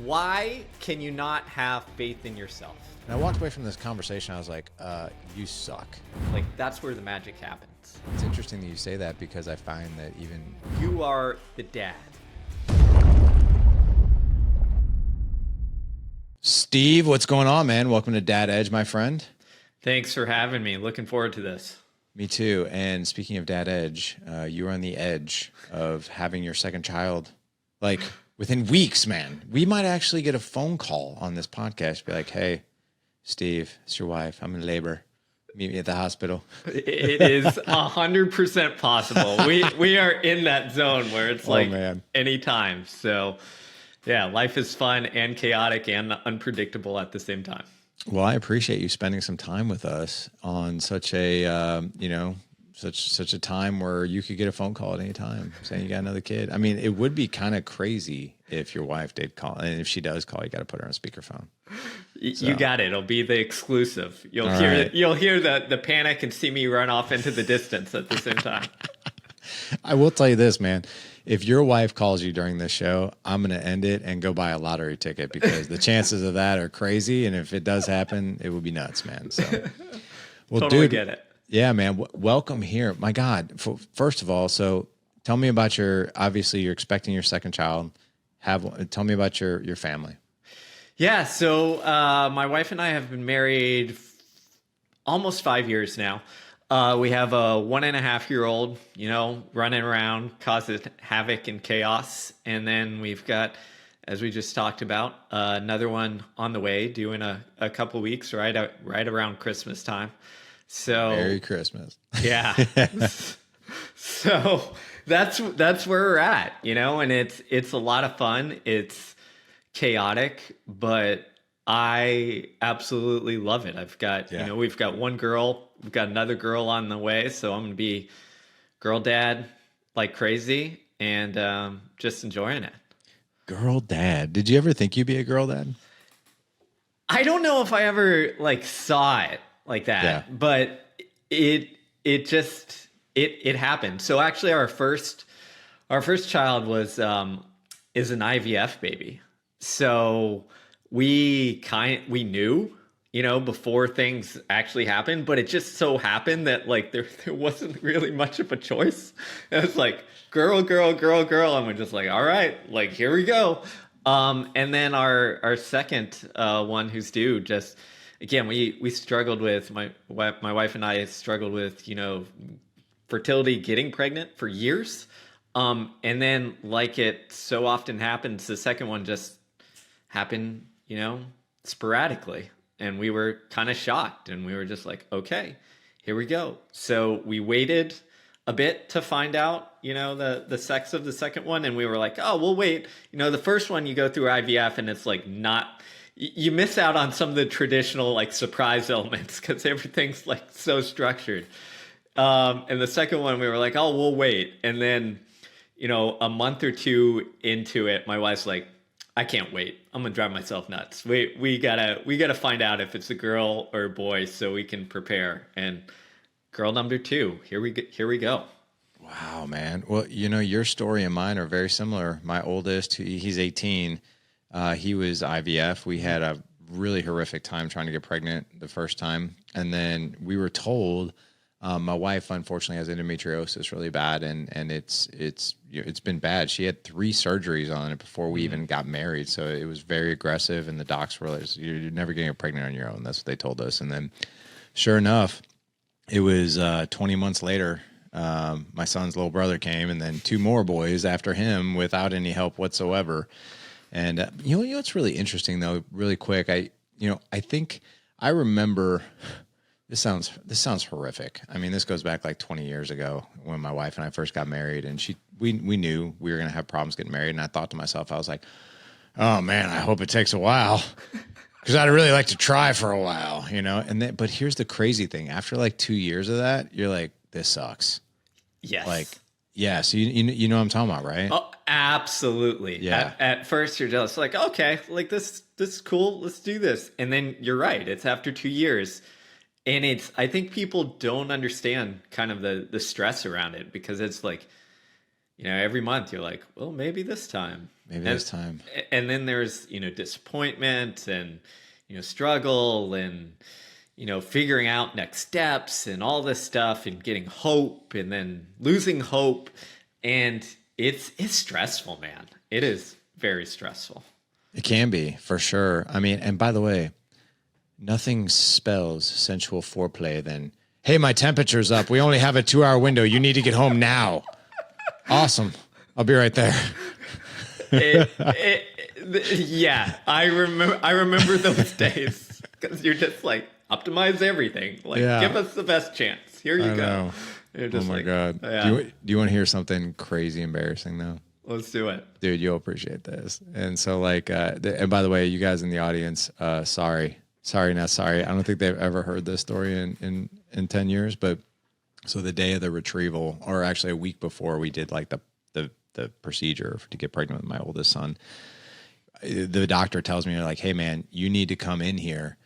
Why can you not have faith in yourself? And I walked away from this conversation. I was like, you suck. Like, that's where the magic happens. It's interesting that you say that because I find that even You are the dad. Steve, what's going on, man? Welcome to Dad Edge, my friend. Thanks for having me. Looking forward to this. Me too. And speaking of Dad Edge, you are on the edge of having your second child, like within weeks, man. We might actually get a phone call on this podcast, be like, hey, Steve, it's your wife. I'm in labor. Meet me at the hospital. It is 100% possible. We are in that zone where it's like anytime. So yeah, life is fun and chaotic and unpredictable at the same time. Well, I appreciate you spending some time with us on such a, such a time where you could get a phone call at any time saying you got another kid. I mean, it would be kind of crazy if your wife did call, and if she does call, you got to put her on speakerphone. So. You got it. It'll be the exclusive. You'll hear the panic and see me run off into the distance at the same time. I will tell you this, man. If your wife calls you during this show, I'm going to end it and go buy a lottery ticket because the chances of that are crazy. And if it does happen, it would be nuts, man. So, well, totally dude, get it. Yeah, man. Welcome here. My God. First of all, so tell me about obviously you're expecting your second child. Tell me about your family. Yeah. So my wife and I have been married almost 5 years now. We have a 1.5-year-old, running around, causing havoc and chaos. And then we've got, as we just talked about, another one on the way, due in a couple weeks, right around Christmas time. So Merry Christmas. Yeah. So that's where we're at, and it's a lot of fun. It's chaotic, but I absolutely love it. I've got, we've got one girl. We've got another girl on the way, so I'm going to be girl dad like crazy and just enjoying it. Girl dad. Did you ever think you'd be a girl dad? I don't know if I ever saw it like that, but it happened. So actually our first child is an IVF baby. So we knew, before things actually happened, but it just so happened that there wasn't really much of a choice. It was like girl, girl, girl, girl. And we're just like, all right, here we go. And then our second one who's due, just again, we struggled with my wife and I struggled with, fertility, getting pregnant for years. And then it so often happens, the second one just happened, sporadically. And we were kind of shocked and we were just like, okay, here we go. So we waited a bit to find out, the sex of the second one. And we were like, oh, we'll wait. The first one you go through IVF and it's you miss out on some of the traditional surprise elements because everything's so structured. And the second one we were like, oh, we'll wait. And then, a month or two into it, my wife's like, I can't wait. I'm gonna drive myself nuts. We gotta find out if it's a girl or a boy so we can prepare. And girl number 2, here we go. Wow, man. Well, your story and mine are very similar. My oldest, he's 18. He was IVF. We had a really horrific time trying to get pregnant the first time, and then we were told. My wife unfortunately has endometriosis really bad, and it's been bad. She had 3 surgeries on it before we even got married, so it was very aggressive. And the docs were like, "You're never getting pregnant on your own." That's what they told us. And then, sure enough, it was 20 months later. My son's little brother came, and then 2 more boys after him without any help whatsoever. And what's really interesting though, really quick, I think I remember. This sounds horrific. I mean, this goes back 20 years ago when my wife and I first got married, and we knew we were going to have problems getting married. And I thought to myself, I was like, oh man, I hope it takes a while because I'd really like to try for a while, And then, but here's the crazy thing: after 2 years of that, you're like, this sucks. Yes. Yeah. So you know what I'm talking about, right? Oh, absolutely. Yeah. At first, you're just like, okay, this is cool. Let's do this. And then you're right. It's after 2 years. And I think people don't understand kind of the stress around it because it's every month you're like, well, maybe this time, Maybe this time. And then there's, disappointment and, struggle and, figuring out next steps and all this stuff and getting hope and then losing hope. And it's stressful, man. It is very stressful. It can be, for sure. I mean, and by the way, nothing spells sensual foreplay than, hey, my temperature's up. We only have a 2-hour window. You need to get home now. Awesome. I'll be right there. Yeah, I remember those days because you're just like, optimize everything. Like, give us the best chance. Here you go. Oh my God. Yeah. Do you want to hear something crazy embarrassing though? Let's do it. Dude, you'll appreciate this. And so like, and by the way, you guys in the audience, sorry, not sorry. I don't think they've ever heard this story in 10 years, but so the day of the retrieval, or actually a week before we did like the procedure to get pregnant with my oldest son, the doctor tells me like, hey man, you need to come in here,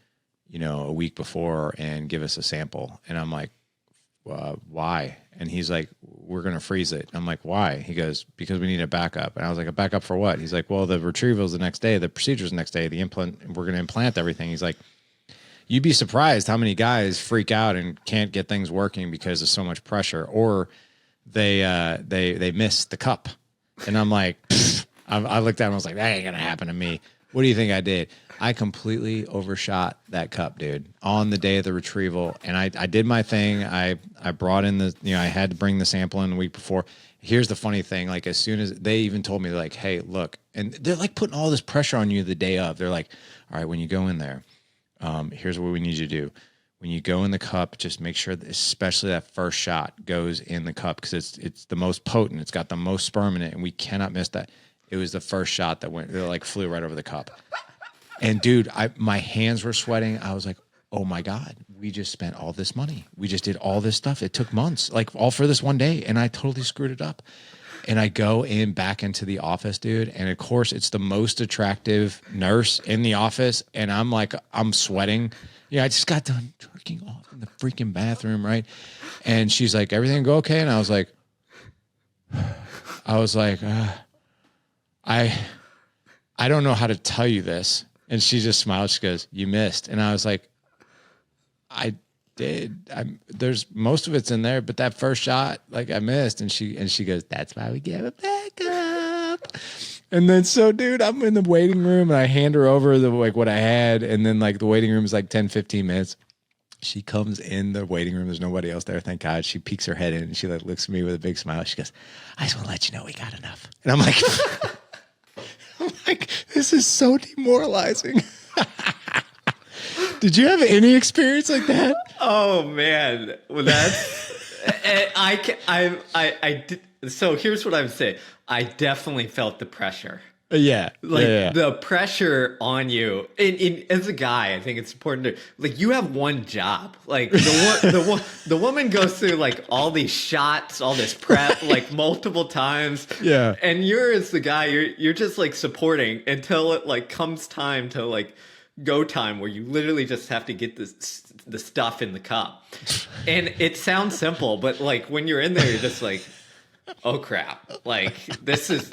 a week before and give us a sample. And I'm like, why? And he's like, we're going to freeze it. I'm like, why? He goes, because we need a backup. And I was like, a backup for what? He's like, well, the retrieval is the next day. The procedure's the next day. We're going to implant everything. He's like, you'd be surprised how many guys freak out and can't get things working because of so much pressure, or they miss the cup. And I'm like, I looked at him, I was like, that ain't going to happen to me. What do you think I did? I completely overshot that cup, dude, on the day of the retrieval. And I did my thing. I brought in I had to bring the sample in the week before. Here's the funny thing. Like, as soon as they even told me, like, hey, look, and they're like putting all this pressure on you the day of. They're like, all right, when you go in there, here's what we need you to do. When you go in the cup, just make sure that especially that first shot goes in the cup, because it's the most potent. It's got the most sperm in it, and we cannot miss that. It was the first shot that flew right over the cup. And dude, my hands were sweating. I was like, oh my God, we just spent all this money. We just did all this stuff. It took months, like all for this one day. And I totally screwed it up. And I go back into the office, dude. And of course, it's the most attractive nurse in the office. And I'm like, I'm sweating. I just got done jerking off in the freaking bathroom, right? And she's like, everything go okay? And I was like, I don't know how to tell you this. And she just smiled. She goes, you missed. And I was like, I did. There's most of it's in there, but that first shot, like, I missed. And she goes, that's why we gave it back up. And then so, dude, I'm in the waiting room and I hand her over what I had. And then like the waiting room is like 10, 15 minutes. She comes in the waiting room. There's nobody else there. Thank God. She peeks her head in and she like looks at me with a big smile. She goes, I just want to let you know we got enough. And I'm like, this is so demoralizing. Did you have any experience like that? Oh man, well, that's I did. So here's what I would say. I definitely felt the pressure. Yeah, the pressure on you. As a guy, I think it's important to you have one job. Like the woman goes through like all these shots, all this prep, like multiple times. Yeah, and you're as the guy, you're just like supporting until it like comes time to like go time, where you literally just have to get the stuff in the cup. And it sounds simple, but like when you're in there, you're just like, oh crap, like this is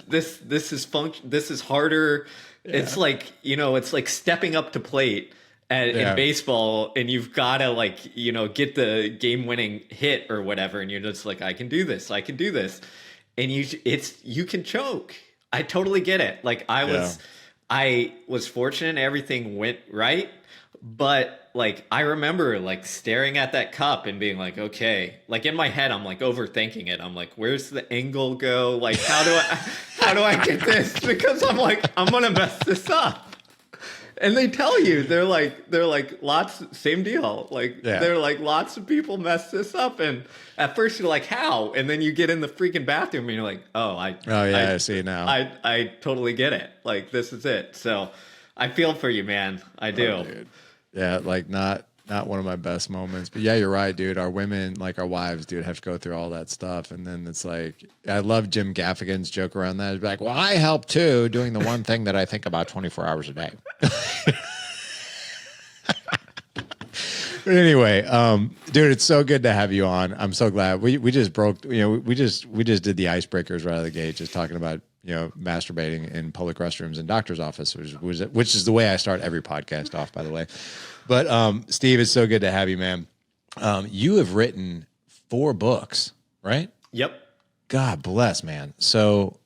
harder. Yeah. It's like, it's like stepping up to plate in baseball, and you've got to like, get the game winning hit or whatever. And you're just like, I can do this. And you can choke. I totally get it. Like I was fortunate everything went right, but like I remember like staring at that cup and being like, okay, like in my head I'm like overthinking it. I'm like, where's the angle go? Like how do I get this? Because I'm like, I'm gonna mess this up. And they tell you, they're like lots, same deal. Like they're like lots of people mess this up, and at first you're like, how? And then you get in the freaking bathroom and you're like, I see now. I totally get it. Like this is it. So I feel for you, man. I do. Oh, dude. Yeah, like not one of my best moments. But yeah, you're right, dude. Our women, like our wives, dude, have to go through all that stuff. And then it's like, I love Jim Gaffigan's joke around that. He'd be like, well, I help too, doing the one thing that I think about 24 hours a day. But anyway, dude, it's so good to have you on. I'm so glad. We just broke, we just did the icebreakers right out of the gate, just talking about masturbating in public restrooms and doctor's offices, which is the way I start every podcast off, by the way. But Steve, it's so good to have you, man. You have written 4 books, right? Yep. God bless, man. So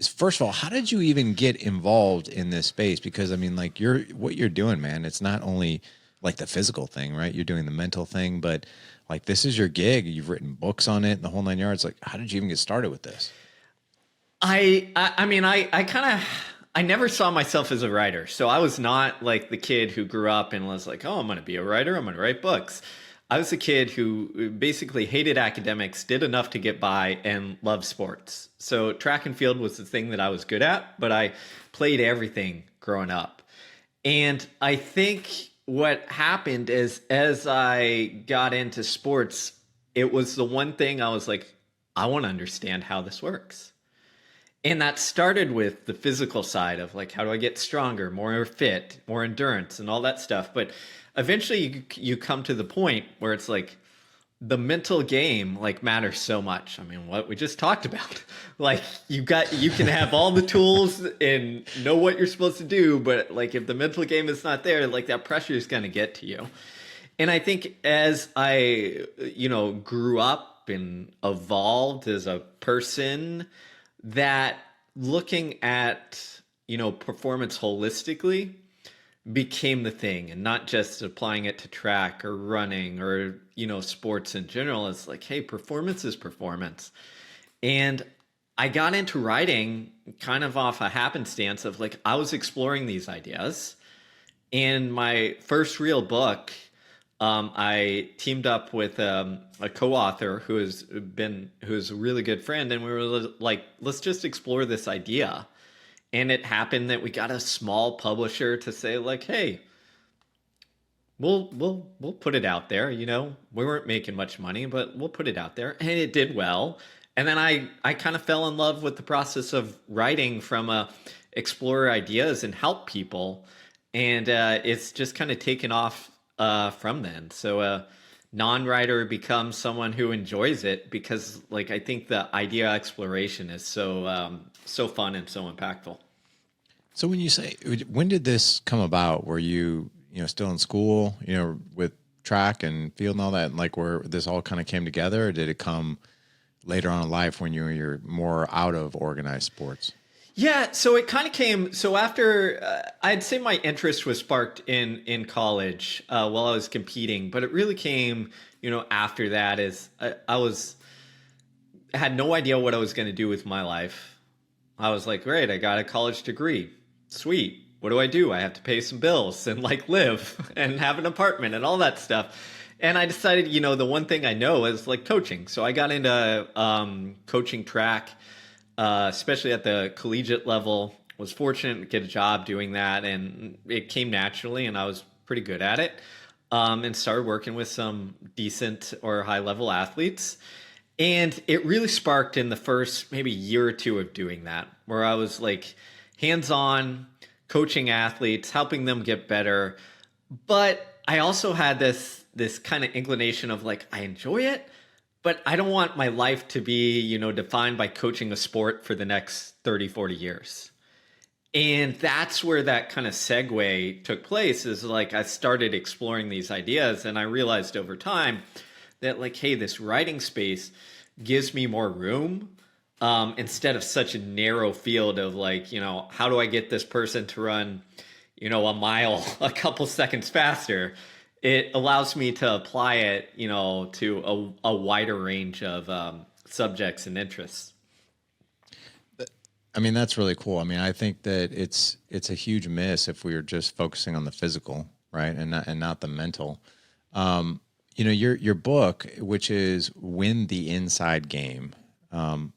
first of all, how did you even get involved in this space? Because I mean, like what you're doing, man, it's not only like the physical thing, right? You're doing the mental thing, but like this is your gig. You've written books on it and the whole 9 yards. Like, how did you even get started with this? I never saw myself as a writer. So I was not like the kid who grew up and was like, oh, I'm going to be a writer. I'm going to write books. I was a kid who basically hated academics, did enough to get by, and loved sports. So track and field was the thing that I was good at, but I played everything growing up. And I think what happened is as I got into sports, it was the one thing I was like, I want to understand how this works. And that started with the physical side of like, how do I get stronger, more fit, more endurance, and all that stuff. But eventually you come to the point where it's like the mental game like matters so much. I mean, what we just talked about, like you can have all the tools and know what you're supposed to do, but like if the mental game is not there, like that pressure is going to get to you. And I think as I, grew up and evolved as a person, that looking at, performance holistically became the thing, and not just applying it to track or running or, sports in general. It's like, hey, performance is performance. And I got into writing kind of off a happenstance of like, I was exploring these ideas. And my first real book, I teamed up with a co-author who's a really good friend, and we were like, let's just explore this idea. And it happened that we got a small publisher to say like, hey, we'll put it out there. We weren't making much money, but we'll put it out there, and it did well. And then I kind of fell in love with the process of writing from explore ideas and help people, and it's just kind of taken off from then. So a non-writer becomes someone who enjoys it because like I think the idea exploration is so fun and so impactful. So when did this come about? Were you still in school, with track and field and all that, and like where this all kind of came together, or did it come later on in life when you're more out of organized sports? Yeah, so it kind of came. So after, I'd say my interest was sparked in college while I was competing, but it really came, after that. As I had no idea what I was going to do with my life. I was like, great, I got a college degree, sweet. What do? I have to pay some bills and like live and have an apartment and all that stuff. And I decided, the one thing I know is like coaching. So I got into coaching track. Especially at the collegiate level, was fortunate to get a job doing that, and it came naturally, and I was pretty good at it, and started working with some decent or high-level athletes. And it really sparked in the first maybe year or two of doing that, where I was like hands-on, coaching athletes, helping them get better. But I also had this kind of inclination of like, I enjoy it, but I don't want my life to be, defined by coaching a sport for the next 30, 40 years. And that's where that kind of segue took place, is like I started exploring these ideas, and I realized over time that like, hey, this writing space gives me more room instead of such a narrow field of like, how do I get this person to run, a mile a couple seconds faster? It allows me to apply it, to a wider range of subjects and interests. I mean, that's really cool. I mean, I think that it's a huge miss if we are just focusing on the physical, right, and not the mental. Your book, which is Win the Inside Game. Can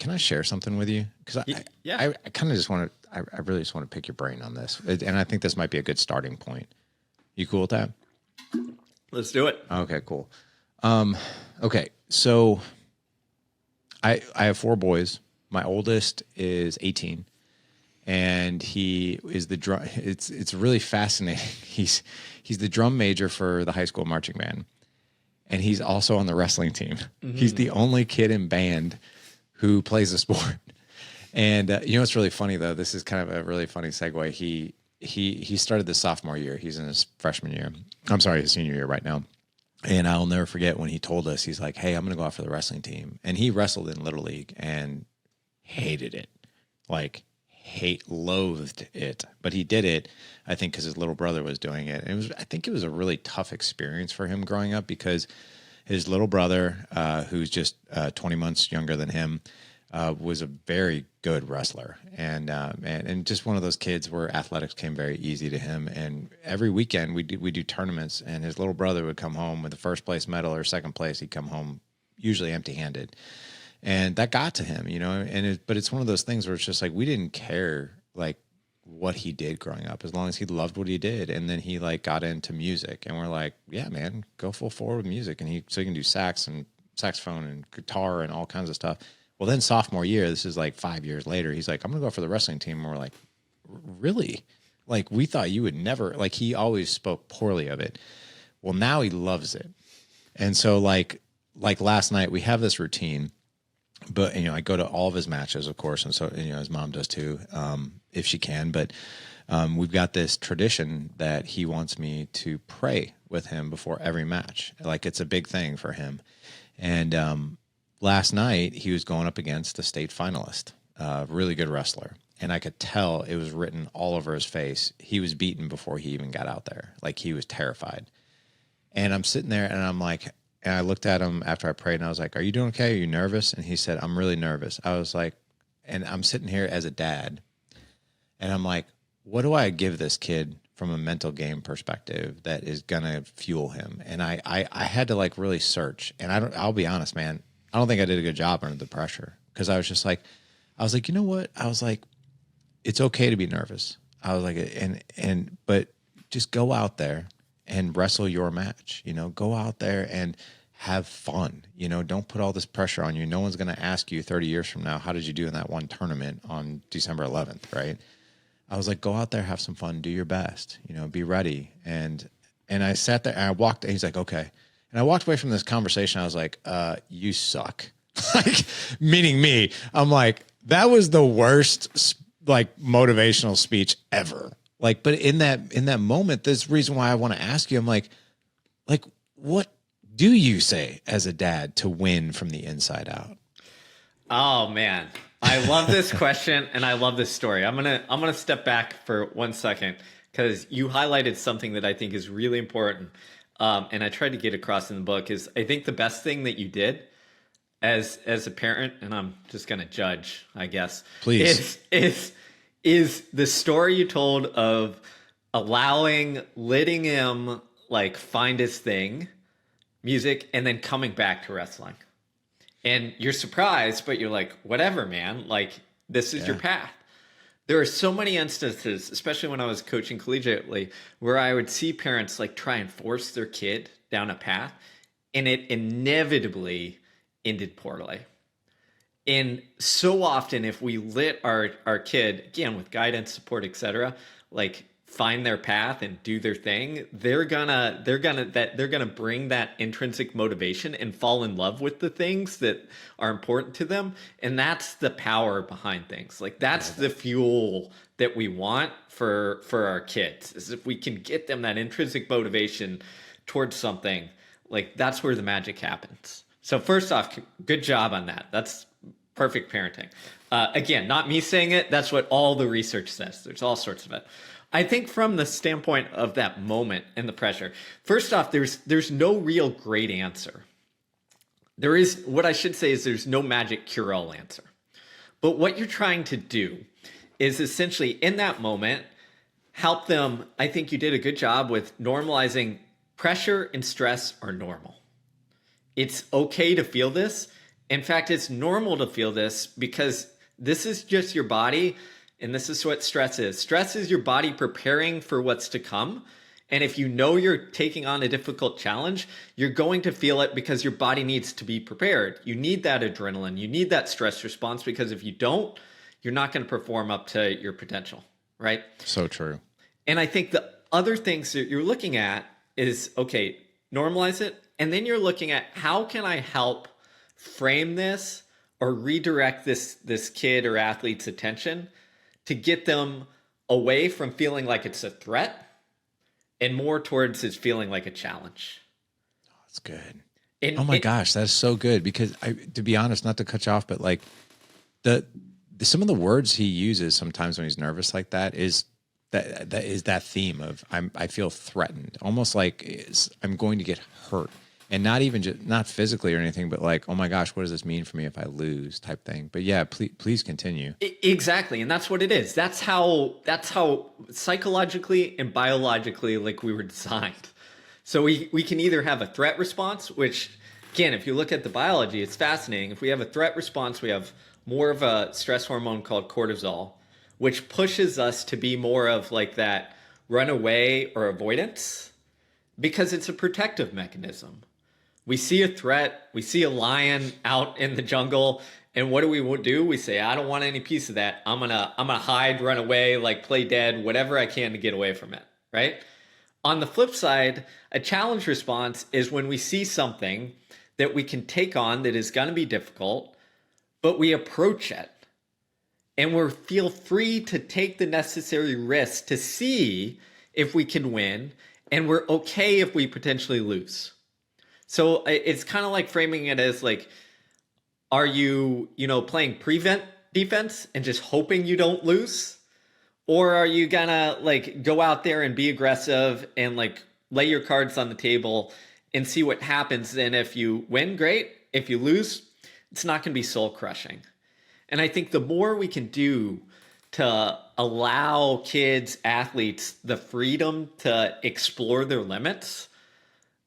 I share something with you? Because I kind of just want to. I really just want to pick your brain on this, and I think this might be a good starting point. You cool with that? Let's do it. Okay, cool. Okay, so I have 4 boys. My oldest is 18, and he is the drum. It's really fascinating. He's the drum major for the high school marching band, and he's also on the wrestling team. Mm-hmm. He's the only kid in band who plays the sport. And what's really funny though, this is kind of a really funny segue. He started the sophomore year. He's in his freshman year. I'm sorry, his senior year right now. And I'll never forget when he told us, he's like, "Hey, I'm going to go out for the wrestling team." And he wrestled in Little League and hated it, like loathed it. But he did it, I think, because his little brother was doing it. And I think it was a really tough experience for him growing up, because his little brother, who's just 20 months younger than him, was a very good wrestler, and just one of those kids where athletics came very easy to him. And every weekend we do tournaments, and his little brother would come home with the first place medal or second place. He'd come home usually empty handed, and that got to him, but it's one of those things where it's just like, we didn't care like what he did growing up, as long as he loved what he did. And then he like got into music, and we're like, yeah, man, go full forward with music. And so he can do sax and saxophone and guitar and all kinds of stuff. Well, then sophomore year, this is like 5 years later, he's like, "I'm going to go for the wrestling team." And we're like, "Really? Like, we thought you would never," like, he always spoke poorly of it. Well, now he loves it. And so like last night, we have this routine, but, I go to all of his matches, of course. And so, his mom does too, if she can. But we've got this tradition that he wants me to pray with him before every match. Like, it's a big thing for him. And, last night, he was going up against a state finalist, a really good wrestler. And I could tell it was written all over his face. He was beaten before he even got out there. Like, he was terrified. And I'm sitting there, and I'm like, and I looked at him after I prayed, and I was like, "Are you doing okay? Are you nervous?" And he said, "I'm really nervous." I was like, and I'm sitting here as a dad, and I'm like, what do I give this kid from a mental game perspective that is going to fuel him? And I had to like really search. And I'll be honest, man, I don't think I did a good job under the pressure, because I was like, you know what? I was like, it's okay to be nervous. I was like, but just go out there and wrestle your match, go out there and have fun, don't put all this pressure on you. No one's going to ask you 30 years from now, how did you do in that one tournament on December 11th? Right. I was like, go out there, have some fun, do your best, be ready. And I sat there and I walked, and he's like, "Okay." And I walked away from this conversation. I was like, "You suck." Like, meaning me. I'm like, that was the worst, like, motivational speech ever. Like, but in that moment, this is the reason why I want to ask you, I'm like, what do you say as a dad to win from the inside out? Oh man, I love this question, and I love this story. I'm gonna step back for 1 second, because you highlighted something that I think is really important. And I tried to get across in the book, is I think the best thing that you did as a parent, and I'm just going to judge, I guess, please, is the story you told of letting him like find his thing, music, and then coming back to wrestling. And you're surprised, but you're like, whatever, man, like, this is your path. There are so many instances, especially when I was coaching collegiately, where I would see parents like try and force their kid down a path, and it inevitably ended poorly. And so often, if we let our kid, again, with guidance, support, etc., like, find their path and do their thing, they're gonna bring that intrinsic motivation and fall in love with the things that are important to them. And that's the power behind things. Like, that's the fuel that we want for our kids, is if we can get them that intrinsic motivation towards something, like, that's where the magic happens. So first off, good job on that. That's perfect parenting. Again, not me saying it. That's what all the research says. There's all sorts of it. I think from the standpoint of that moment and the pressure, first off, there's no real great answer. What I should say is there's no magic cure-all answer. But what you're trying to do is essentially in that moment, help them. I think you did a good job with normalizing pressure and stress are normal. It's okay to feel this. In fact, it's normal to feel this, because this is just your body. And this is what stress is. Stress is your body preparing for what's to come. And if you know you're taking on a difficult challenge, you're going to feel it, because your body needs to be prepared. You need that adrenaline. You need that stress response, because if you don't, you're not going to perform up to your potential, right? So true. And I think the other things that you're looking at is, okay, normalize it. And then you're looking at, how can I help frame this or redirect this kid or athlete's attention to get them away from feeling like it's a threat and more towards it feeling like a challenge. That's good. And Oh my gosh, that's so good, because to be honest, not to cut you off, but like some of the words he uses sometimes when he's nervous like that is that theme of I feel threatened, almost like I'm going to get hurt, and not even just not physically or anything, but like, oh my gosh, what does this mean for me if I lose, type thing. But yeah, please continue. Exactly, and that's what it is. That's how psychologically and biologically, like, we were designed. So we can either have a threat response, which, again, if you look at the biology, it's fascinating. If we have a threat response, we have more of a stress hormone called cortisol, which pushes us to be more of like that runaway or avoidance, because it's a protective mechanism. We see a threat, we see a lion out in the jungle, and what do? We say, I don't want any piece of that. I'm gonna hide, run away, like play dead, whatever I can to get away from it, right? On the flip side, a challenge response is when we see something that we can take on that is going to be difficult, but we approach it and we feel free to take the necessary risks to see if we can win, and we're okay if we potentially lose. So it's kind of like framing it as like, are you, playing prevent defense and just hoping you don't lose? Or are you gonna like go out there and be aggressive and like lay your cards on the table and see what happens? And if you win, great. If you lose, it's not gonna be soul crushing. And I think the more we can do to allow kids, athletes, the freedom to explore their limits,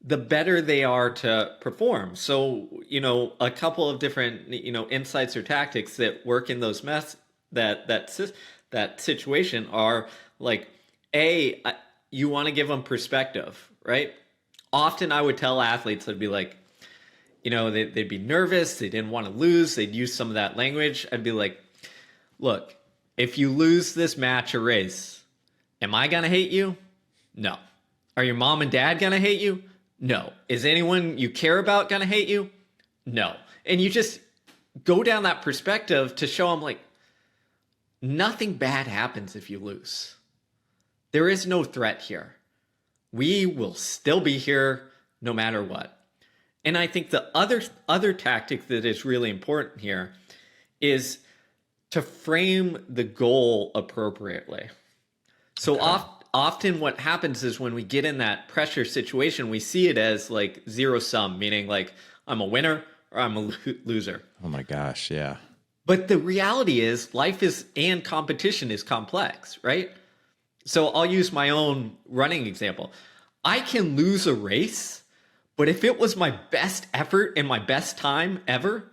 the better they are to perform. So, a couple of different, insights or tactics that work in those that situation are like, you want to give them perspective, right? Often I would tell athletes, I'd be like, they'd be nervous, they didn't want to lose, they'd use some of that language. I'd be like, look, if you lose this match or race, am I going to hate you? No. Are your mom and dad going to hate you? No. Is anyone you care about going to hate you? No. And you just go down that perspective to show them like, nothing bad happens if you lose. There is no threat here. We will still be here no matter what. And I think the other tactic that is really important here is to frame the goal appropriately. So often what happens is when we get in that pressure situation, we see it as like zero sum, meaning like I'm a winner or I'm a loser. Oh my gosh, yeah. But the reality is and competition is complex, right? So I'll use my own running example. I can lose a race, but if it was my best effort and my best time ever,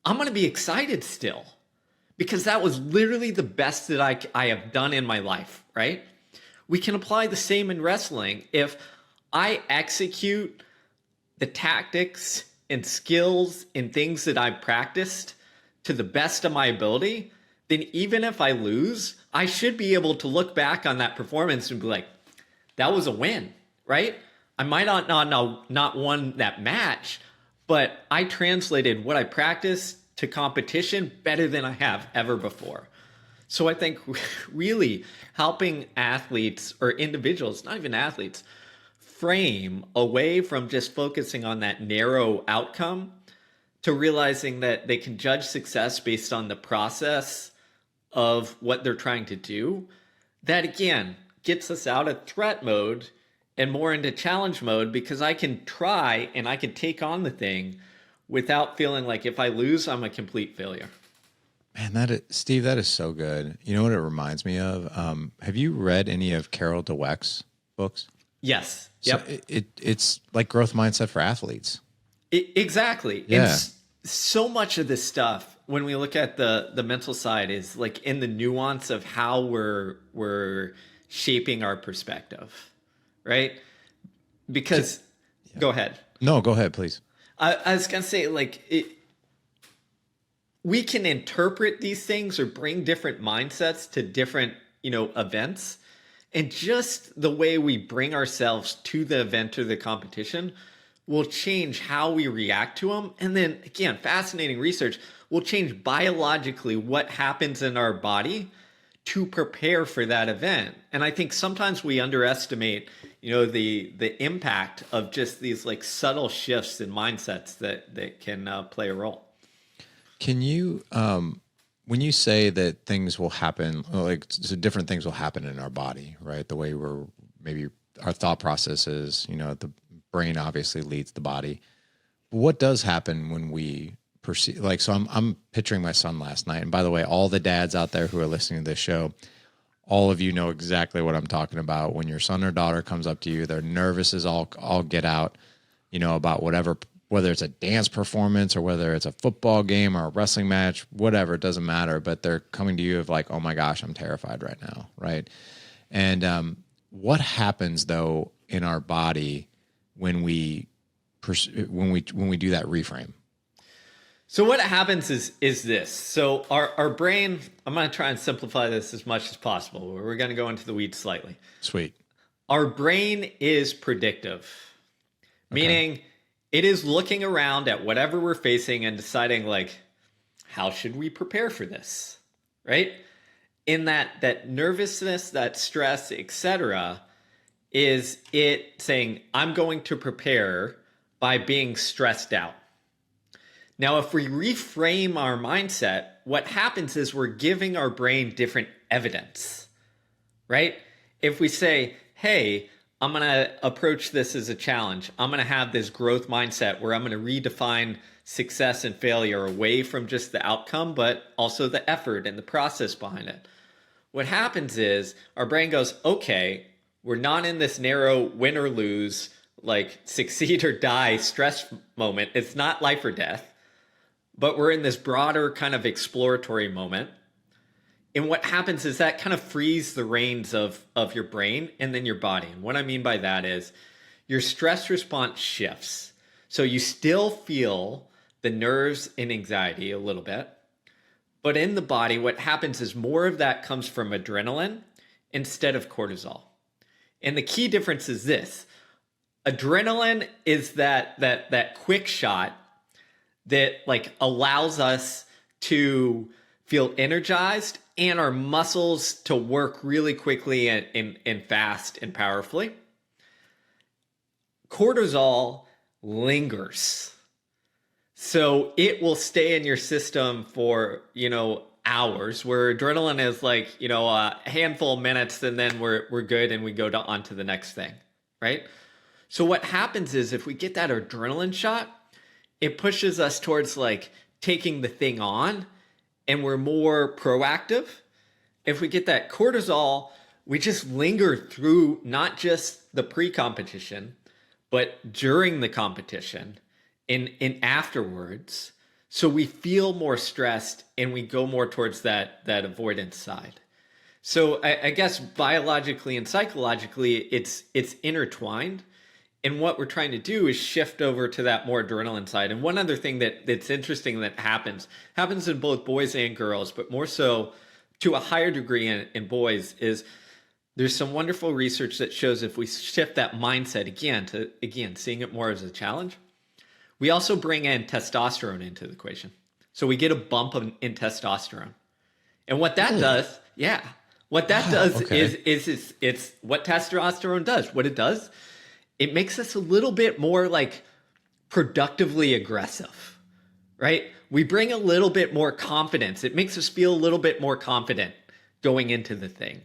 I'm going to be excited still, because that was literally the best that I have done in my life, right? We can apply the same in wrestling. If I execute the tactics and skills and things that I've practiced to the best of my ability, then even if I lose, I should be able to look back on that performance and be like, that was a win, right? I might not won that match, but I translated what I practiced to competition better than I have ever before. So I think really helping athletes or individuals, not even athletes, frame away from just focusing on that narrow outcome to realizing that they can judge success based on the process of what they're trying to do. That, again, gets us out of threat mode and more into challenge mode, because I can try and I can take on the thing without feeling like if I lose, I'm a complete failure. Man, Steve, that is so good. You know what it reminds me of? Have you read any of Carol Dweck's books? Yes. So Yep. It's like growth mindset for athletes. Exactly. Yeah. And so much of this stuff, when we look at the mental side, is like in the nuance of how we're shaping our perspective, right? Because, Go ahead. No, go ahead, please. I was going to say, we can interpret these things or bring different mindsets to different, events. And just the way we bring ourselves to the event or the competition will change how we react to them. And then, again, fascinating research. will change biologically what happens in our body to prepare for that event. And I think sometimes we underestimate, the impact of just these like subtle shifts in mindsets that can play a role. Can you, when you say that things will happen, like so different things will happen in our body, right? The way maybe our thought processes, the brain obviously leads the body. But what does happen when we perceive, like, so I'm picturing my son last night. And by the way, all the dads out there who are listening to this show, all of you know exactly what I'm talking about. When your son or daughter comes up to you, they're nervous as all get out, about whether it's a dance performance or whether it's a football game or a wrestling match, whatever, it doesn't matter. But they're coming to you of like, oh my gosh, I'm terrified right now, right? And what happens though in our body when we do that reframe? So what happens is this. So our brain, I'm going to try and simplify this as much as possible. We're going to go into the weeds slightly. Sweet. Our brain is predictive, meaning it is looking around at whatever we're facing and deciding like, how should we prepare for this, right? In that nervousness, that stress, etc., is it saying, I'm going to prepare by being stressed out. Now, if we reframe our mindset, what happens is we're giving our brain different evidence, right? If we say, hey, I'm going to approach this as a challenge. I'm going to have this growth mindset where I'm going to redefine success and failure away from just the outcome, but also the effort and the process behind it. What happens is our brain goes, okay, we're not in this narrow win or lose, like succeed or die stress moment. It's not life or death. But we're in this broader kind of exploratory moment. And what happens is that kind of frees the reins of your brain and then your body. And what I mean by that is your stress response shifts. So you still feel the nerves and anxiety a little bit. But in the body, what happens is more of that comes from adrenaline instead of cortisol. And the key difference is this. Adrenaline is that quick shot that like allows us to feel energized and our muscles to work really quickly and fast and powerfully. Cortisol lingers. So it will stay in your system for, hours, where adrenaline is like, a handful of minutes and then we're good and we go on to the next thing, right? So what happens is if we get that adrenaline shot, it pushes us towards like taking the thing on and we're more proactive. If we get that cortisol, we just linger through not just the pre-competition, but during the competition and afterwards. So we feel more stressed and we go more towards that avoidance side. So I guess biologically and psychologically, it's intertwined. And what we're trying to do is shift over to that more adrenaline side. And one other thing that's interesting that happens in both boys and girls, but more so to a higher degree in boys, is there's some wonderful research that shows if we shift that mindset again, seeing it more as a challenge, we also bring in testosterone into the equation. So we get a bump in testosterone. And what that does, is it's what testosterone does. What it does, it makes us a little bit more like productively aggressive, right? We bring a little bit more confidence. It makes us feel a little bit more confident going into the thing.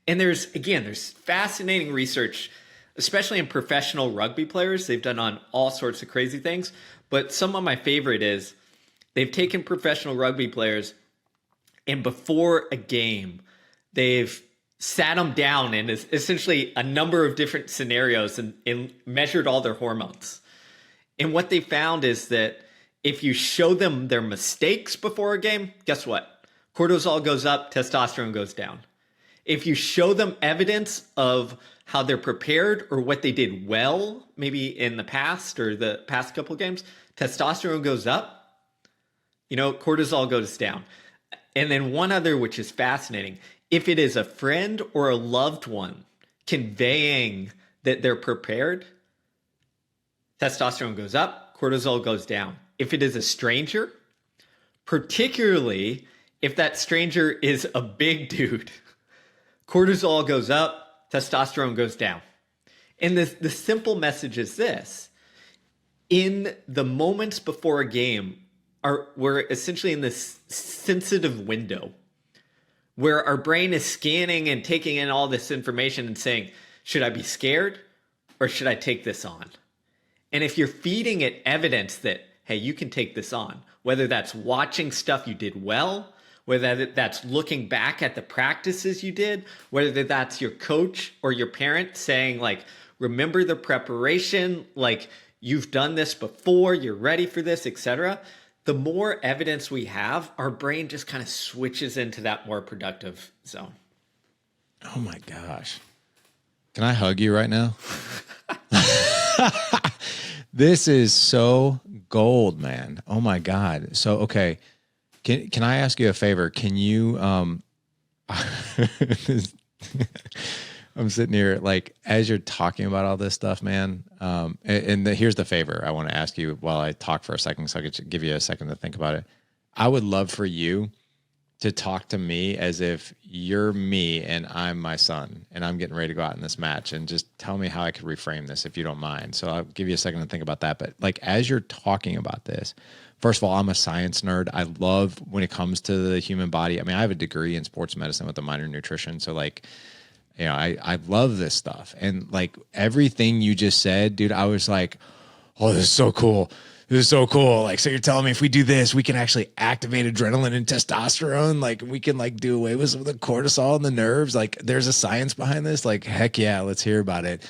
And there's fascinating research, especially in professional rugby players. They've done on all sorts of crazy things. But some of my favorite is they've taken professional rugby players and before a game, they've sat them down in essentially a number of different scenarios and measured all their hormones. And what they found is that if you show them their mistakes before a game, guess what? Cortisol goes up, testosterone goes down. If you show them evidence of how they're prepared or what they did well, maybe in the past or the past couple of games, testosterone goes up, cortisol goes down. And then one other, which is fascinating, if it is a friend or a loved one conveying that they're prepared, testosterone goes up, cortisol goes down. If it is a stranger, particularly if that stranger is a big dude. Cortisol goes up, testosterone goes down. And the simple message is this. In the moments before a game, we're essentially in this sensitive window where our brain is scanning and taking in all this information and saying, should I be scared or should I take this on? And if you're feeding it evidence that, hey, you can take this on, whether that's watching stuff you did well, whether that's looking back at the practices you did, whether that's your coach or your parent saying like, remember the preparation, like you've done this before, you're ready for this, etc. The more evidence we have, our brain just kind of switches into that more productive zone. Oh my gosh. Can I hug you right now? This is so gold, man. Oh my God. So, okay. Can I ask you a favor? Can you, I'm sitting here like, as you're talking about all this stuff, man. Here's the favor I want to ask you while I talk for a second, so I could give you a second to think about it. I would love for you to talk to me as if you're me and I'm my son and I'm getting ready to go out in this match, and just tell me how I could reframe this if you don't mind. So I'll give you a second to think about that. But like, as you're talking about this, first of all, I'm a science nerd. I love when it comes to the human body. I mean, I have a degree in sports medicine with a minor in nutrition. So like, you know, I love this stuff. And like everything you just said, dude, I was like, oh, this is so cool. This is so cool. Like, so you're telling me if we do this, we can actually activate adrenaline and testosterone. Like we can like do away with some of the cortisol and the nerves. Like there's a science behind this. Like, heck yeah, let's hear about it.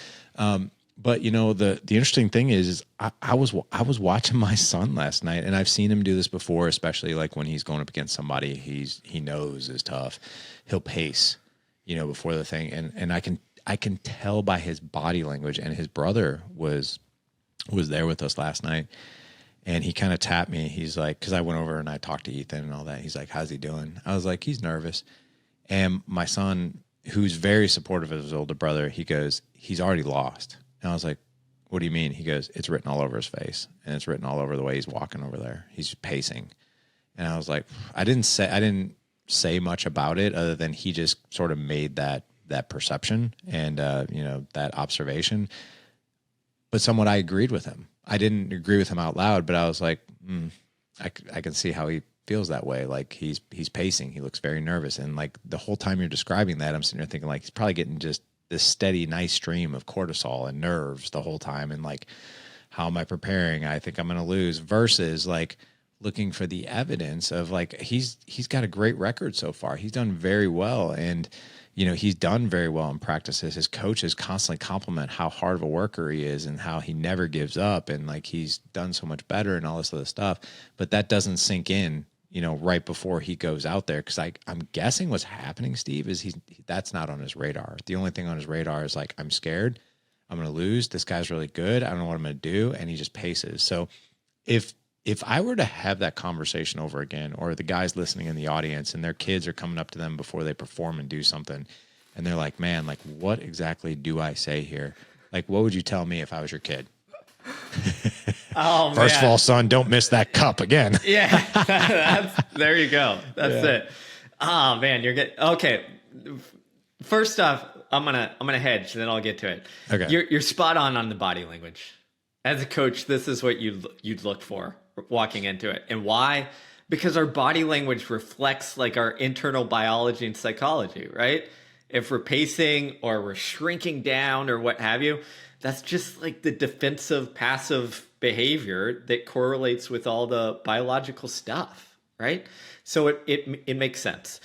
But you know, the interesting thing is I was watching my son last night, and I've seen him do this before, especially like when he's going up against somebody he knows is tough. He'll pace, you know, before the thing. And I can tell by his body language, and his brother was there with us last night. And he kind of tapped me. He's like, because I went over and I talked to Ethan and all that. He's like, how's he doing? I was like, he's nervous. And my son, who's very supportive of his older brother, he goes, he's already lost. And I was like, what do you mean? He goes, it's written all over his face. And it's written all over the way he's walking over there. He's pacing. And I was like, I didn't say much about it other than he just sort of made that perception and, you know, that observation. But somewhat I agreed with him. I didn't agree with him out loud, but I was like, I can see how he feels that way. Like he's pacing. He looks very nervous. And like the whole time you're describing that, I'm sitting there thinking like, he's probably getting just this steady, nice stream of cortisol and nerves the whole time. And like, how am I preparing? I think I'm going to lose, versus like looking for the evidence of like, he's got a great record so far. He's done very well. And, you know, he's done very well in practices. His coaches constantly compliment how hard of a worker he is and how he never gives up. And like, he's done so much better and all this other stuff, but that doesn't sink in, you know, right before he goes out there. Cause I'm guessing what's happening, Steve, is that's not on his radar. The only thing on his radar is like, I'm scared, I'm going to lose. This guy's really good. I don't know what I'm going to do. And he just paces. So if I were to have that conversation over again, or the guys listening in the audience and their kids are coming up to them before they perform and do something, and they're like, man, like, what exactly do I say here? Like, what would you tell me if I was your kid? Oh, First of all, son, don't miss that cup again. Yeah, there you go. That's it. Oh man, you're good. Okay. First off, I'm gonna hedge, then I'll get to it. Okay. You're spot on the body language. As a coach, this is what you'd look for walking into it. And why? Because our body language reflects like our internal biology and psychology, right? If we're pacing or we're shrinking down or what have you, that's just like the defensive, passive behavior that correlates with all the biological stuff, right? So it makes sense.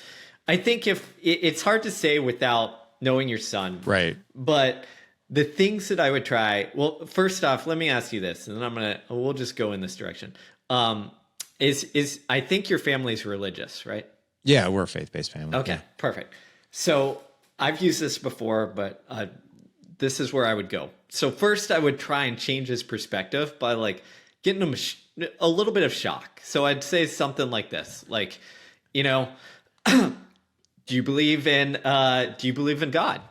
I think it's hard to say without knowing your son. Right. But the things that I would try, well, first off, let me ask you this, and then we'll just go in this direction. Is I think your family's religious, right? Yeah, we're a faith-based family. Okay, yeah. Perfect. So I've used this before, but this is where I would go. So first, I would try and change his perspective by like getting him a little bit of shock. So I'd say something like this, like, you know, do you believe in God?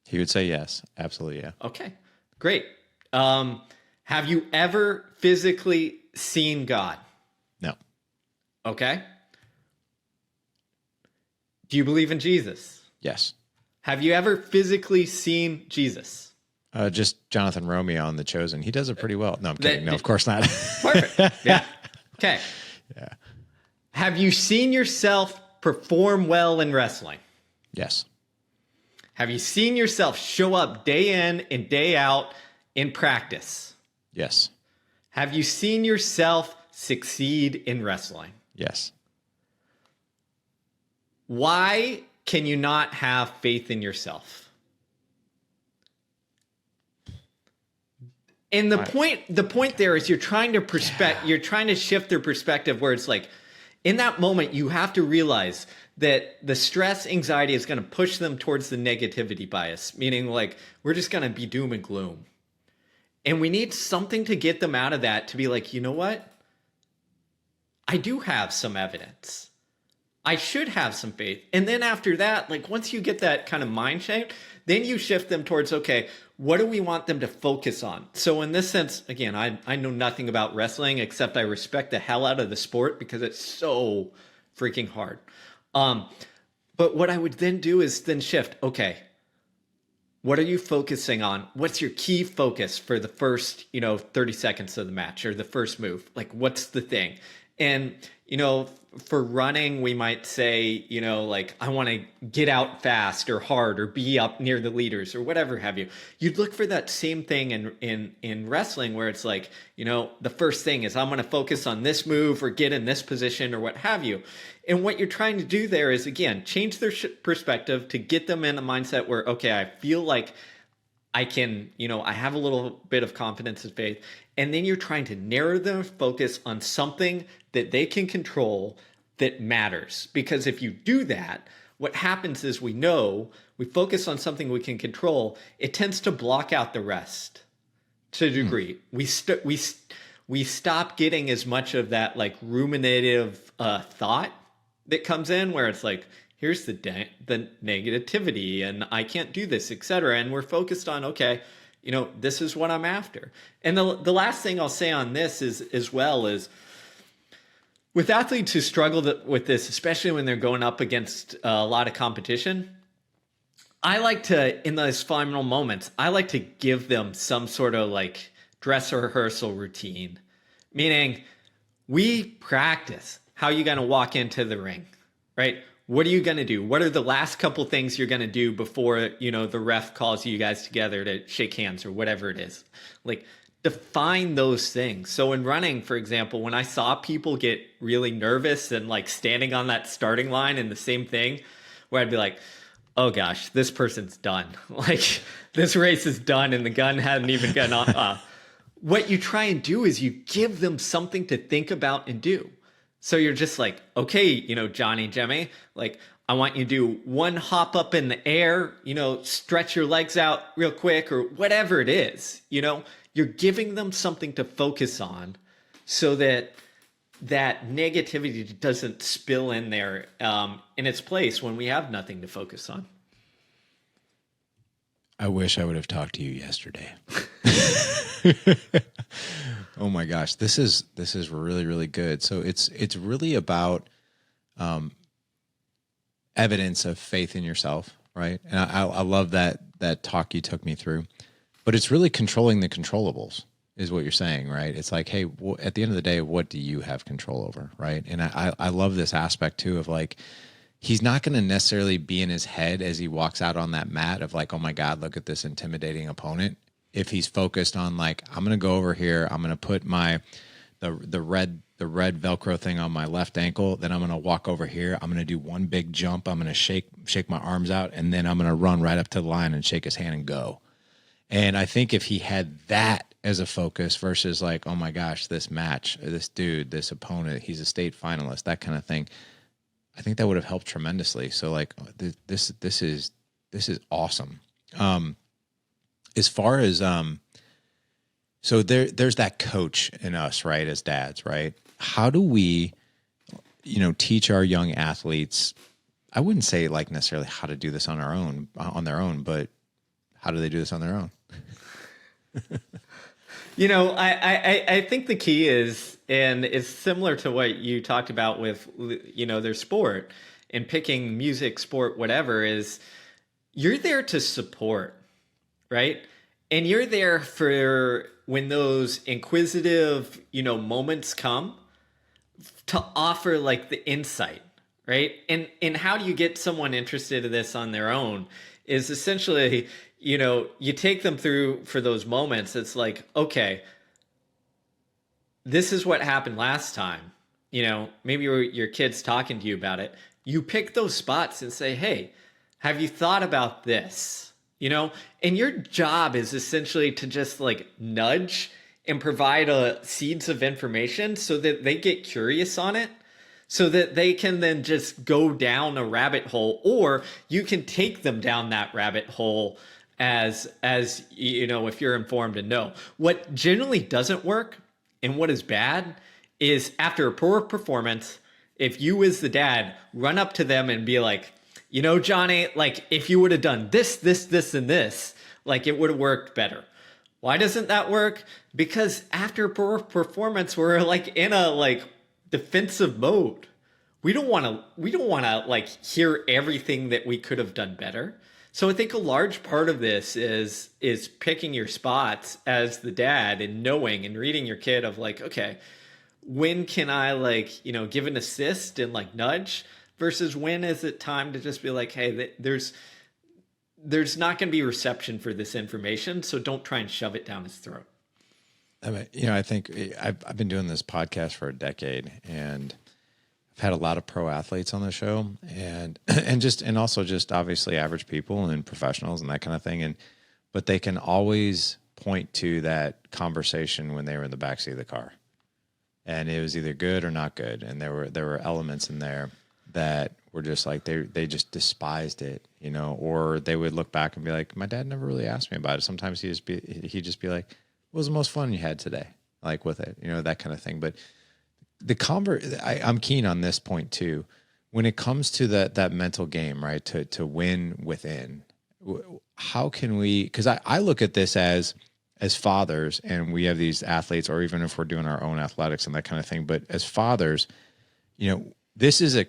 He would say yes. Absolutely, yeah. Okay, great. Have you ever physically seen God? No. Okay. Do you believe in Jesus? Yes. Have you ever physically seen Jesus? Just Jonathan Romeo on The Chosen. He does it pretty well. No, I'm kidding. No, of course not. Perfect. Yeah. Okay. Yeah. Have you seen yourself perform well in wrestling? Yes. Have you seen yourself show up day in and day out in practice? Yes. Have you seen yourself succeed in wrestling? Yes. Why can you not have faith in yourself? And the point there is you're trying to shift their perspective where it's like, in that moment, you have to realize that the stress, anxiety is going to push them towards the negativity bias, meaning like, we're just going to be doom and gloom. And we need something to get them out of that to be like, you know what? I do have some evidence. I should have some faith. And then after that, like once you get that kind of mind shape, then you shift them towards, okay, what do we want them to focus on? So in this sense, again, I know nothing about wrestling except I respect the hell out of the sport because it's so freaking hard. But what I would then do is then shift, okay, what are you focusing on? What's your key focus for the first, 30 seconds of the match or the first move? Like, what's the thing? And, for running, we might say, like, I want to get out fast or hard or be up near the leaders or whatever have you. You'd look for that same thing in wrestling where it's like, the first thing is I'm going to focus on this move or get in this position or what have you. And what you're trying to do there is, again, change their perspective to get them in a mindset where, okay, I feel like I can, I have a little bit of confidence and faith. And then you're trying to narrow their focus on something that they can control that matters. Because if you do that, what happens is we focus on something we can control. It tends to block out the rest to a degree. We stop getting as much of that like ruminative thought that comes in where it's like, here's the negativity and I can't do this, etc. And we're focused on, okay, this is what I'm after. And the last thing I'll say on this is with athletes who struggle with this, especially when they're going up against a lot of competition, I like to, in those final moments, I like to give them some sort of like dress rehearsal routine, meaning we practice how you're going to walk into the ring, right? What are you going to do? What are the last couple things you're going to do before, the ref calls you guys together to shake hands or whatever it is? Like, define those things. So in running, for example, when I saw people get really nervous and like standing on that starting line and the same thing, where I'd be like, oh gosh, this person's done. Like, this race is done and the gun hadn't even gone off. What you try and do is you give them something to think about and do. So you're just like, okay, Johnny, Jemmy, like, I want you to do one hop up in the air, stretch your legs out real quick or whatever it is, you're giving them something to focus on so that that negativity doesn't spill in there in its place when we have nothing to focus on. I wish I would have talked to you yesterday. Oh my gosh, this is really, really good. So it's really about evidence of faith in yourself, right? And I love that talk you took me through, but it's really controlling the controllables is what you're saying, right? It's like, hey, at the end of the day, what do you have control over, right? And I love this aspect too of like, he's not going to necessarily be in his head as he walks out on that mat of like, oh my God, look at this intimidating opponent. If he's focused on like, I'm going to go over here, I'm going to put the red Velcro thing on my left ankle, then I'm going to walk over here, I'm going to do one big jump, I'm going to shake my arms out, and then I'm going to run right up to the line and shake his hand and go. And I think if he had that as a focus versus like, oh my gosh, this match, this dude, this opponent, he's a state finalist, that kind of thing, I think that would have helped tremendously. So like, this is awesome. As far as so there's that coach in us, right, as dads, right? How do we, teach our young athletes? I wouldn't say like necessarily how to do this on their own, but how do they do this on their own? I think the key is, and it's similar to what you talked about with, their sport and picking music, sport, whatever, is you're there to support, right? And you're there for when those inquisitive, moments come to offer like the insight, right? And how do you get someone interested in this on their own is essentially, you take them through for those moments. It's like, okay, this is what happened last time. Maybe your kid's talking to you about it. You pick those spots and say, hey, have you thought about this? And your job is essentially to just like nudge and provide seeds of information so that they get curious on it, so that they can then just go down a rabbit hole, or you can take them down that rabbit hole as if you're informed and know. What generally doesn't work and what is bad is after a poor performance, if you as the dad run up to them and be like, Johnny, like if you would have done this, and this, like it would have worked better. Why doesn't that work? Because after a poor performance, we're like in a like defensive mode. We don't want to like hear everything that we could have done better. So I think a large part of this is picking your spots as the dad and knowing and reading your kid of like, okay, when can I like, give an assist and like nudge versus when is it time to just be like, hey, there's not going to be reception for this information. So don't try and shove it down his throat. I mean, I think I've been doing this podcast for a decade, and I've had a lot of pro athletes on the show, and also just obviously average people and professionals and that kind of thing. But they can always point to that conversation when they were in the backseat of the car, and it was either good or not good. And there were elements in there that were just like, they just despised it, or they would look back and be like, my dad never really asked me about it. Sometimes he'd just be like, what was the most fun you had today? Like with it, that kind of thing. But I'm keen on this point too. When it comes to that mental game, right? To win within, how can we, cause I look at this as fathers, and we have these athletes, or even if we're doing our own athletics and that kind of thing, but as fathers, this is a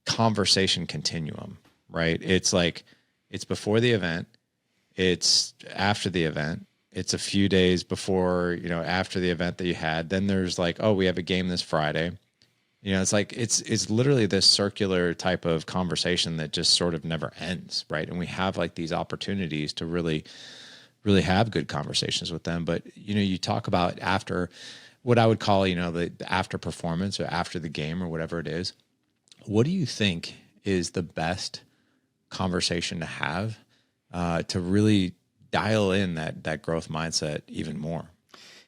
conversation continuum, right? It's like, it's before the event, it's after the event, it's a few days before, after the event that you had. Then there's like, oh, we have a game this Friday. It's like, it's literally this circular type of conversation that just sort of never ends, right? And we have like these opportunities to really, really have good conversations with them. But, you talk about after, what I would call, the after performance or after the game or whatever it is. What do you think is the best conversation to have to really dial in that growth mindset even more?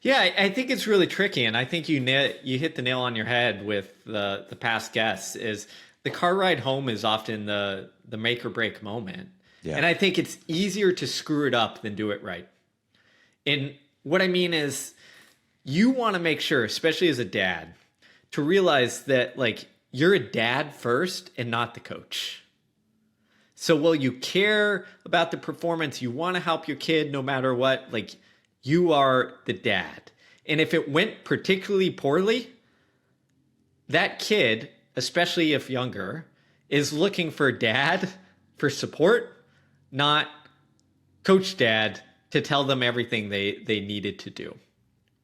Yeah, I think it's really tricky, and I think you hit the nail on your head with the past guests. Is the car ride home is often the make or break moment, and I think it's easier to screw it up than do it right. And what I mean is, you want to make sure, especially as a dad, to realize that like you're a dad first and not the coach. So while you care about the performance, you want to help your kid no matter what, like you are the dad. And if it went particularly poorly, that kid, especially if younger, is looking for dad for support, not coach dad to tell them everything they needed to do,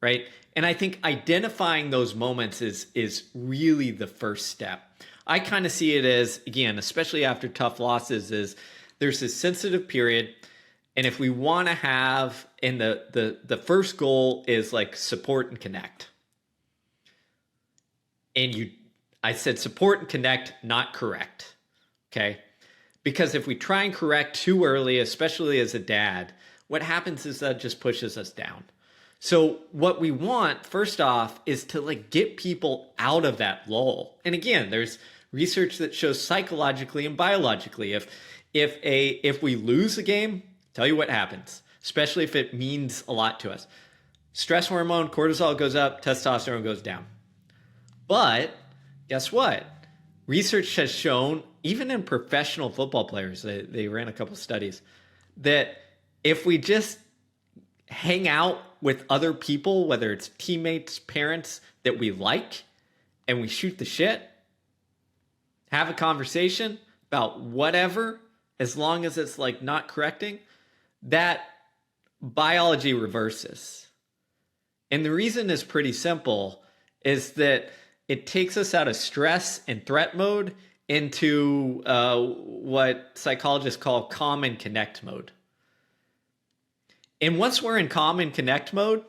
right? And I think identifying those moments is really the first step. I kind of see it as, again, especially after tough losses, is there's this sensitive period. And if we want to have, and the first goal is like support and connect. And I said support and connect, not correct. Okay. Because if we try and correct too early, especially as a dad, what happens is that just pushes us down. So what we want, first off, is to like get people out of that lull. And again, there's research that shows psychologically and biologically, if we lose a game, tell you what happens, especially if it means a lot to us. Stress hormone, cortisol goes up, testosterone goes down. But guess what? Research has shown, even in professional football players, they ran a couple studies, that if we just hang out with other people, whether it's teammates, parents that we like, and we shoot the shit, have a conversation about whatever, as long as it's like not correcting, that biology reverses. And the reason is pretty simple, is that it takes us out of stress and threat mode into what psychologists call calm and connect mode. And once we're in calm and connect mode,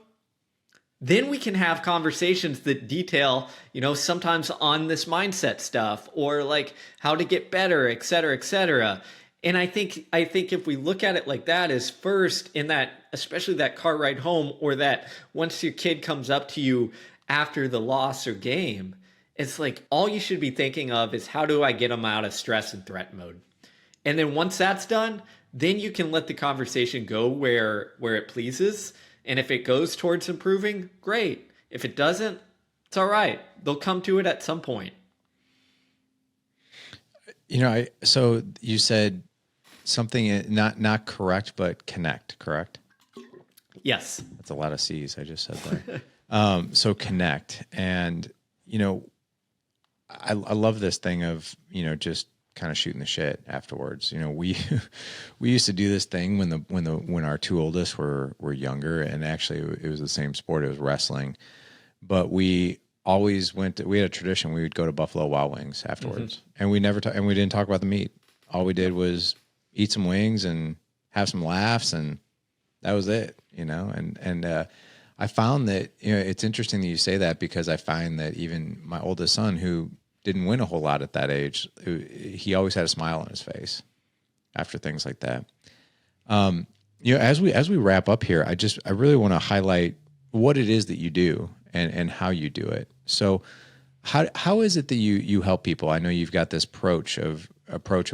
then we can have conversations that detail, sometimes on this mindset stuff or like how to get better, et cetera, et cetera. And I think if we look at it like that, is first in that, especially that car ride home, or that once your kid comes up to you after the loss or game, it's like all you should be thinking of is how do I get them out of stress and threat mode? And then once that's done, then you can let the conversation go where it pleases. And if it goes towards improving, great. If it doesn't, it's all right. They'll come to it at some point. So you said something not correct, but connect, correct? Yes. That's a lot of C's I just said there. So connect. And, I love this thing of, just kind of shooting the shit afterwards. We used to do this thing when our two oldest were younger, and actually it was the same sport. It was wrestling, but we always we had a tradition. We would go to Buffalo Wild Wings afterwards, and we didn't talk about the meat. All we did was eat some wings and have some laughs, and that was it, and I found that, it's interesting that you say that, because I find that even my oldest son, who didn't win a whole lot at that age, he always had a smile on his face after things like that. As we wrap up here, I really want to highlight what it is that you do and how you do it. So how is it that you help people? I know you've got this approach of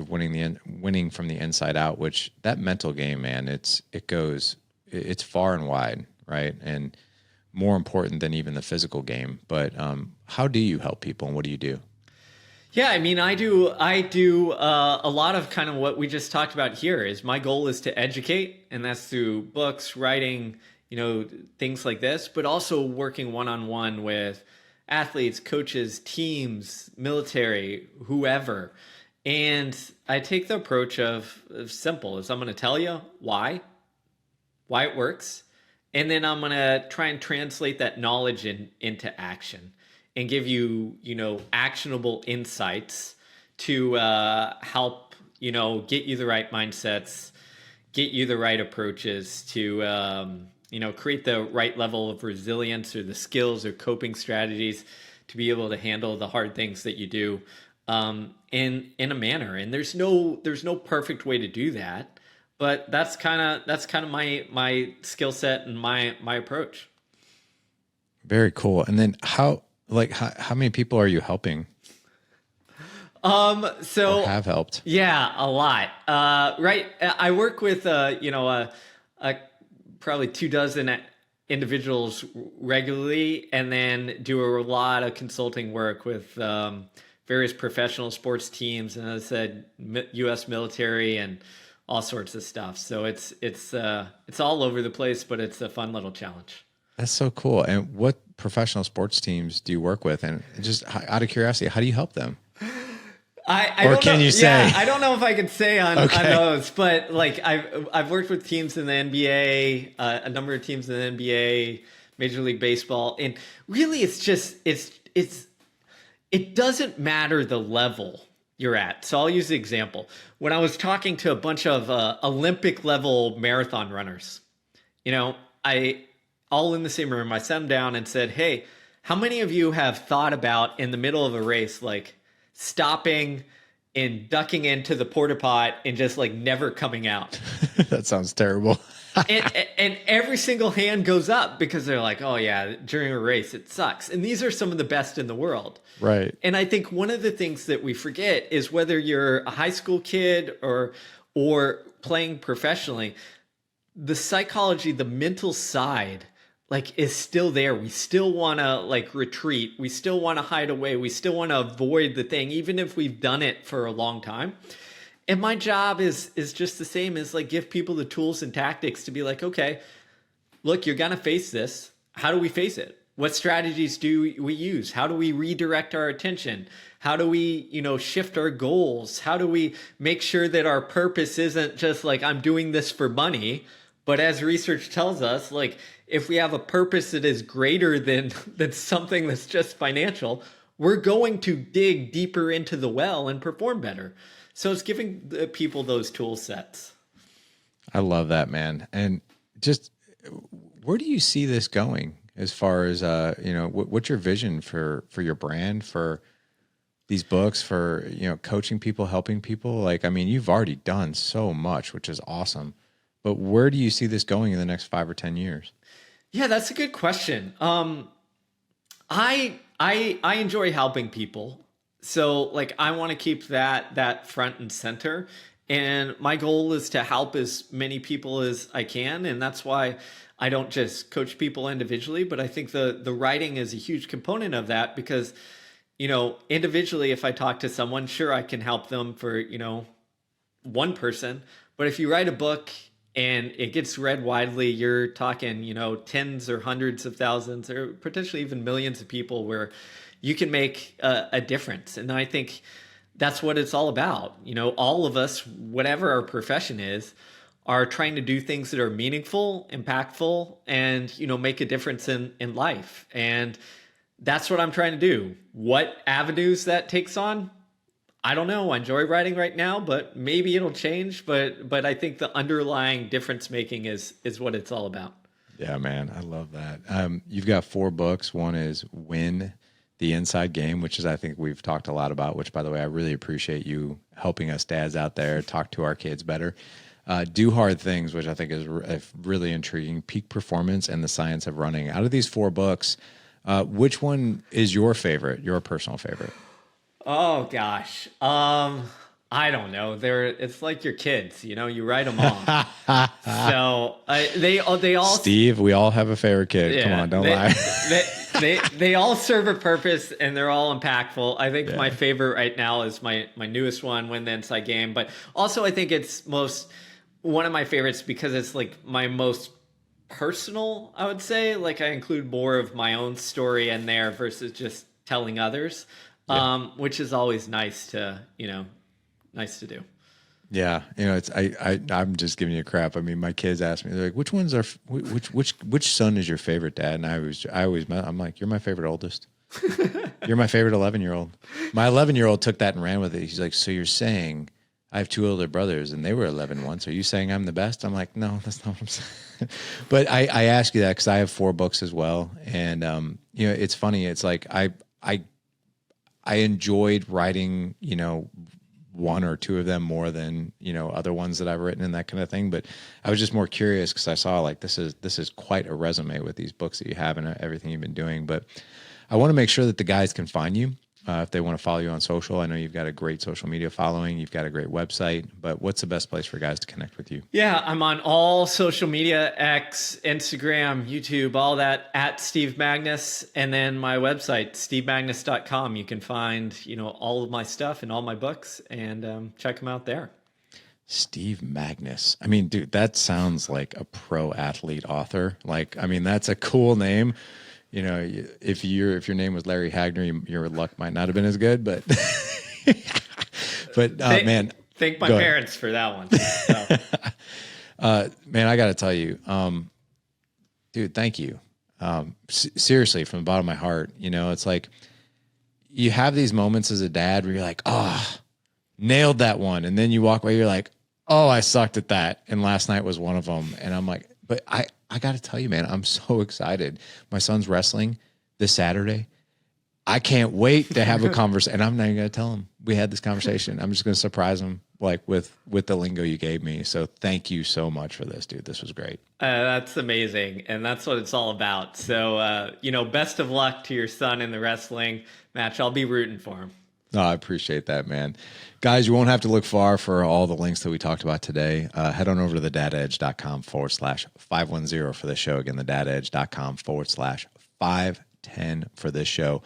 winning from the inside out, which that mental game, man, it's far and wide, right? And more important than even the physical game. But how do you help people, and what do you do? Yeah, I mean, I do a lot of kind of what we just talked about here. Is my goal is to educate, and that's through books, writing, things like this, but also working one-on-one with athletes, coaches, teams, military, whoever. And I take the approach of simple, is I'm going to tell you why it works, and then I'm going to try and translate that knowledge into action. And give you, actionable insights to help, get you the right mindsets, get you the right approaches to, create the right level of resilience or the skills or coping strategies to be able to handle the hard things that you do in a manner. And there's no perfect way to do that, but that's kind of my skill set and my approach. Very cool. And then how many people are you helping? So or have helped? Yeah, a lot. Right. I work with, probably 24 individuals regularly, and then do a lot of consulting work with, various professional sports teams. And as I said, U.S. military and all sorts of stuff. So it's all over the place, but it's a fun little challenge. That's so cool. And what professional sports teams do you work with? And just out of curiosity, how do you help them? I or don't can know. you say? Yeah, I don't know if I can say on those, but like I've worked with teams in the NBA, a number of teams in the NBA, Major League Baseball, and really it doesn't matter the level you're at. So I'll use the example. When I was talking to a bunch of Olympic level marathon runners, all in the same room, I sat them down and said, hey, how many of you have thought about in the middle of a race, like stopping and ducking into the porta pot and just like never coming out? That sounds terrible. and every single hand goes up, because they're like, oh yeah, during a race, it sucks. And these are some of the best in the world. Right. And I think one of the things that we forget is whether you're a high school kid or playing professionally, the psychology, the mental side, is still there. We still want to retreat. We still want to hide away. We still want to avoid the thing, even if we've done it for a long time. And my job is just the same as give people the tools and tactics to be like, okay, look, you're going to face this. How do we face it? What strategies do we use? How do we redirect our attention? How do we, shift our goals? How do we make sure that our purpose isn't just like, I'm doing this for money, but as research tells us, like, if we have a purpose that is greater than something that's just financial, we're going to dig deeper into the well and perform better. So it's giving the people those tool sets. I love that, man. And just where do you see this going as far as, what's your vision for your brand, for these books, for, coaching people, helping people? Like, I mean, you've already done so much, which is awesome. But where do you see this going in the next 5 or 10 years? Yeah, that's a good question. I enjoy helping people. So like, I want to keep that front and center. And my goal is to help as many people as I can. And that's why I don't just coach people individually, but I think the writing is a huge component of that because, individually, if I talk to someone, sure, I can help them for, one person. But if you write a book and it gets read widely, you're talking, tens or hundreds of thousands or potentially even millions of people where you can make a difference. And I think that's what it's all about. All of us, whatever our profession is, are trying to do things that are meaningful, impactful, and, make a difference in life. And that's what I'm trying to do. What avenues that takes on, I don't know. I enjoy writing right now, but maybe it'll change. But I think the underlying difference making is what it's all about. Yeah, man. I love that. You've got 4 books. One is Win the Inside Game, which is, I think we've talked a lot about, which, by the way, I really appreciate you helping us dads out there talk to our kids better. Do Hard Things, which I think is really intriguing. Peak Performance and the Science of Running. Out of these 4 books, which one is your favorite, your personal favorite? Oh gosh. I don't know. It's like your kids, you write them all. So they all. Steve, we all have a favorite kid. Yeah, come on, don't lie. they all serve a purpose and they're all impactful. I think my favorite right now is my newest one, Win the Inside Game. But also I think it's one of my favorites because it's like my most personal, I would say. Like I include more of my own story in there versus just telling others. Which is always nice to do. Yeah. I'm just giving you crap. I mean, my kids ask me, they're like, which son is your favorite, Dad? And I'm like, you're my favorite oldest. You're my favorite 11-year-old. My 11-year-old took that and ran with it. He's like, so you're saying I have 2 older brothers and they were 11 once. Are you saying I'm the best? I'm like, no, that's not what I'm saying. But I ask you that because I have 4 books as well. And, it's funny. It's like, I enjoyed writing, 1 or 2 of them more than, other ones that I've written and that kind of thing. But I was just more curious because I saw like, this is quite a resume with these books that you have and everything you've been doing. But I want to make sure that the guys can find you if they want to follow you on social. I know you've got a great social media following. You've got a great website, but what's the best place for guys to connect with you? Yeah, I'm on all social media, X, Instagram, YouTube, all that at Steve Magness. And then my website, stevemagness.com. You can find, all of my stuff and all my books and check them out there. Steve Magness. I mean, dude, that sounds like a pro athlete author. Like, I mean, that's a cool name. If your name was Larry Hagner, your luck might not have been as good, but man, thank my parents for that one. So. Man, I got to tell you, dude, thank you. Seriously, from the bottom of my heart, it's like you have these moments as a dad where you're like, oh, nailed that one. And then you walk away, you're like, oh, I sucked at that. And last night was one of them. And I'm like, but I got to tell you, man, I'm so excited. My son's wrestling this Saturday. I can't wait to have a conversation. And I'm not even going to tell him we had this conversation. I'm just going to surprise him like with the lingo you gave me. So thank you so much for this, dude. This was great. That's amazing. And that's what it's all about. So, best of luck to your son in the wrestling match. I'll be rooting for him. No, I appreciate that, man. Guys, you won't have to look far for all the links that we talked about today. Head on over to thedadedge.com/510 for this show. Again, thedadedge.com/510 for this show.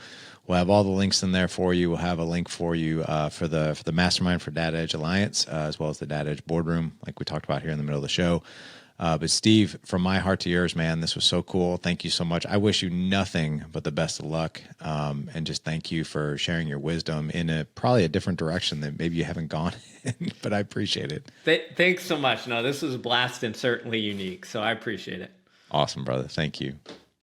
We'll have all the links in there for you. We'll have a link for you for the mastermind for Dad Edge Alliance, as well as the Dad Edge boardroom, like we talked about here in the middle of the show. But Steve, from my heart to yours, man, this was so cool. Thank you so much. I wish you nothing but the best of luck. And just thank you for sharing your wisdom in probably a different direction that maybe you haven't gone in, but I appreciate it. Thanks so much. No, this was a blast and certainly unique. So I appreciate it. Awesome, brother. Thank you.